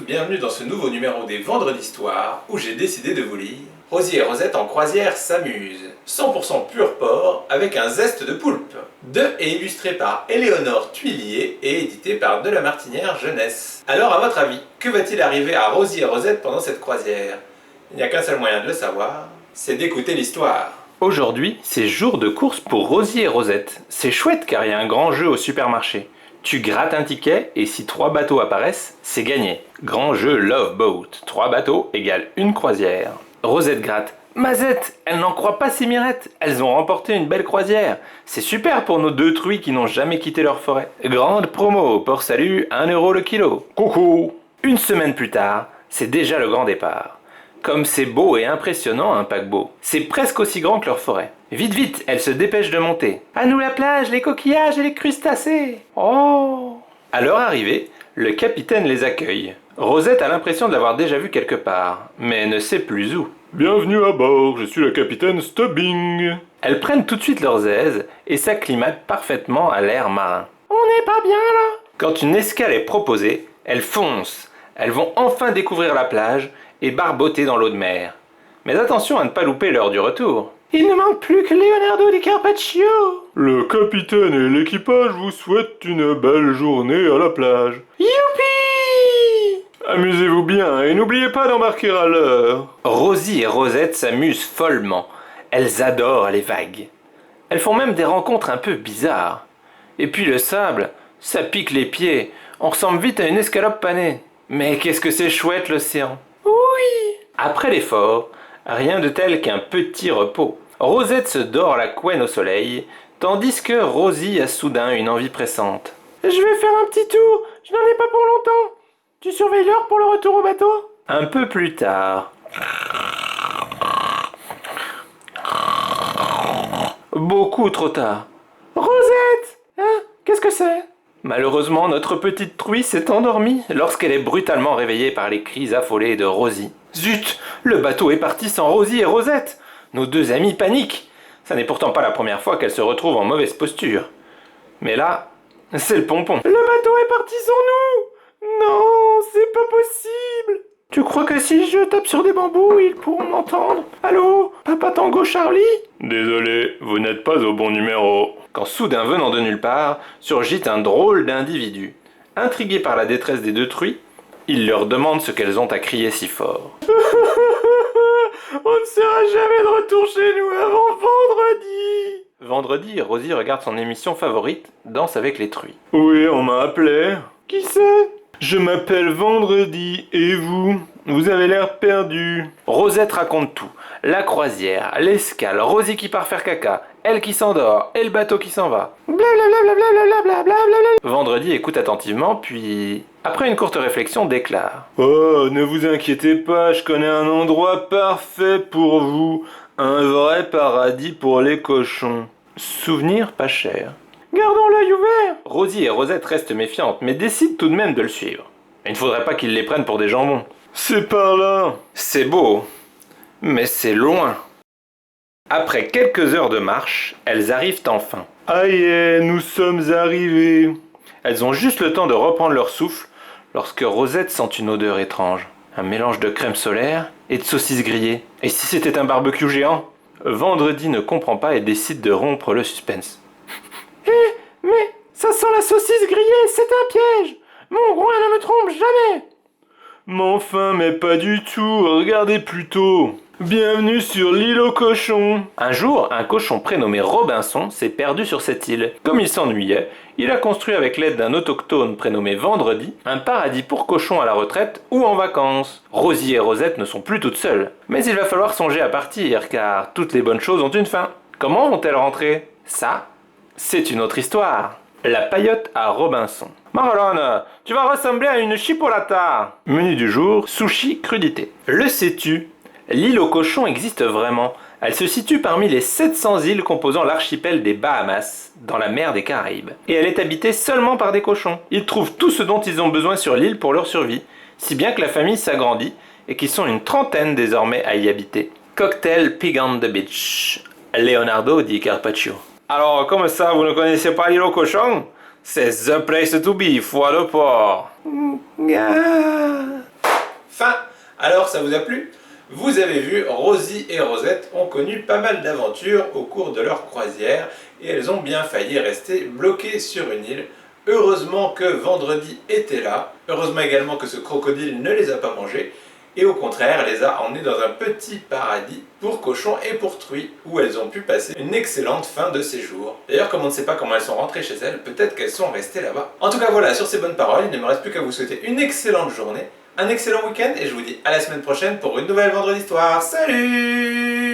bienvenue dans ce nouveau numéro des Vendredis d'Histoire où j'ai décidé de vous lire Rosie et Rosette en croisière s'amusent, 100% pur porc avec un zeste de poulpe, de et illustré par Éléonore Tuillier et édité par De La Martinière Jeunesse. Alors à votre avis, que va-t-il arriver à Rosie et Rosette pendant cette croisière? Il n'y a qu'un seul moyen de le savoir, c'est d'écouter l'histoire. Aujourd'hui, c'est jour de course pour Rosie et Rosette. C'est chouette car il y a un grand jeu au supermarché. Tu grattes un ticket et si 3 bateaux apparaissent, c'est gagné. Grand jeu Love Boat. 3 bateaux égale une croisière. Rosette gratte. Mazette, elle n'en croit pas ces mirettes. Elles ont remporté une belle croisière. C'est super pour nos 2 truies qui n'ont jamais quitté leur forêt. Grande promo, port salut, 1 euro le kilo. Coucou. Une semaine plus tard, c'est déjà le grand départ. Comme c'est beau et impressionnant un paquebot. C'est presque aussi grand que leur forêt. Vite, vite, elles se dépêchent de monter. À nous la plage, les coquillages et les crustacés. Oh! À leur arrivée, le capitaine les accueille. Rosette a l'impression de l'avoir déjà vu quelque part, mais ne sait plus où. Bienvenue à bord, je suis le capitaine Stubbing. Elles prennent tout de suite leurs aises et s'acclimatent parfaitement à l'air marin. On n'est pas bien là! Quand une escale est proposée, elles foncent. Elles vont enfin découvrir la plage et barboter dans l'eau de mer. Mais attention à ne pas louper l'heure du retour. Il ne manque plus que Leonardo Di Carpaccio. Le capitaine et l'équipage vous souhaitent une belle journée à la plage. Youpi! Amusez-vous bien et n'oubliez pas d'embarquer à l'heure. Rosie et Rosette s'amusent follement. Elles adorent les vagues. Elles font même des rencontres un peu bizarres. Et puis le sable, ça pique les pieds. On ressemble vite à une escalope panée. Mais qu'est-ce que c'est chouette l'océan. Oui! Après l'effort, rien de tel qu'un petit repos. Rosette se dort la couenne au soleil, tandis que Rosie a soudain une envie pressante. Je vais faire un petit tour, je n'en ai pas pour longtemps. Tu surveilles l'heure pour le retour au bateau? Un peu plus tard. Beaucoup trop tard. Rosette! Hein? Qu'est-ce que c'est? Malheureusement, notre petite truie s'est endormie lorsqu'elle est brutalement réveillée par les cris affolés de Rosie. Zut! Le bateau est parti sans Rosie et Rosette! Nos 2 amis paniquent! Ça n'est pourtant pas la première fois qu'elles se retrouvent en mauvaise posture. Mais là, c'est le pompon. Le bateau est parti sans nous! Non, c'est pas possible! Tu crois que si je tape sur des bambous, ils pourront m'entendre? Allô? Papa Tango Charlie? Désolé, vous n'êtes pas au bon numéro. Quand soudain venant de nulle part, surgit un drôle d'individu. Intrigué par la détresse des 2 truies, il leur demande ce qu'elles ont à crier si fort. On ne sera jamais de retour chez nous avant vendredi. Vendredi, Rosie regarde son émission favorite, Danse avec les truies. Oui, on m'a appelé. Qui c'est? Je m'appelle Vendredi, et vous? Vous avez l'air perdu. Rosette raconte tout. La croisière, l'escale, Rosie qui part faire caca, elle qui s'endort, et le bateau qui s'en va. Blablabla. Vendredi écoute attentivement, puis, après une courte réflexion, déclare. Oh, ne vous inquiétez pas, je connais un endroit parfait pour vous. Un vrai paradis pour les cochons. Souvenir pas cher. Gardons l'œil ouvert. Rosie et Rosette restent méfiantes, mais décident tout de même de le suivre. Il ne faudrait pas qu'ils les prennent pour des jambons. C'est par là. C'est beau, mais c'est loin. Après quelques heures de marche, elles arrivent enfin. Aïe, nous sommes arrivés. Elles ont juste le temps de reprendre leur souffle lorsque Rosette sent une odeur étrange. Un mélange de crème solaire et de saucisses grillées. Et si c'était un barbecue géant? Vendredi ne comprend pas et décide de rompre le suspense. Mais ça sent la saucisse grillée, c'est un piège. Mon groin ne me trompe jamais. Mais enfin, mais pas du tout, regardez plutôt. Bienvenue sur l'île aux cochons. Un jour, un cochon prénommé Robinson s'est perdu sur cette île. Comme il s'ennuyait, il a construit avec l'aide d'un autochtone prénommé Vendredi un paradis pour cochons à la retraite ou en vacances. Rosie et Rosette ne sont plus toutes seules. Mais il va falloir songer à partir, car toutes les bonnes choses ont une fin. Comment vont-elles rentrer? Ça, c'est une autre histoire. La paillote à Robinson. Marlon, tu vas ressembler à une chipolata. Menu du jour, sushi crudité. Le sais-tu? L'île aux cochons existe vraiment. Elle se situe parmi les 700 îles composant l'archipel des Bahamas, dans la mer des Caraïbes. Et elle est habitée seulement par des cochons. Ils trouvent tout ce dont ils ont besoin sur l'île pour leur survie, si bien que la famille s'agrandit et qu'ils sont une trentaine désormais à y habiter. Cocktail Pig on the Beach. Leonardo Di Carpaccio. Alors, comme ça, vous ne connaissez pas l'île aux cochons? C'est the place to be, foi le port. Alors, ça vous a plu? Vous avez vu, Rosie et Rosette ont connu pas mal d'aventures au cours de leur croisière et elles ont bien failli rester bloquées sur une île. Heureusement que Vendredi était là, heureusement également que ce crocodile ne les a pas mangées et au contraire les a emmenées dans un petit paradis pour cochons et pour truies où elles ont pu passer une excellente fin de séjour. D'ailleurs, comme on ne sait pas comment elles sont rentrées chez elles, peut-être qu'elles sont restées là-bas. En tout cas voilà, sur ces bonnes paroles, il ne me reste plus qu'à vous souhaiter une excellente journée, un excellent week-end et je vous dis à la semaine prochaine pour une nouvelle Vendredi Histoire. Salut!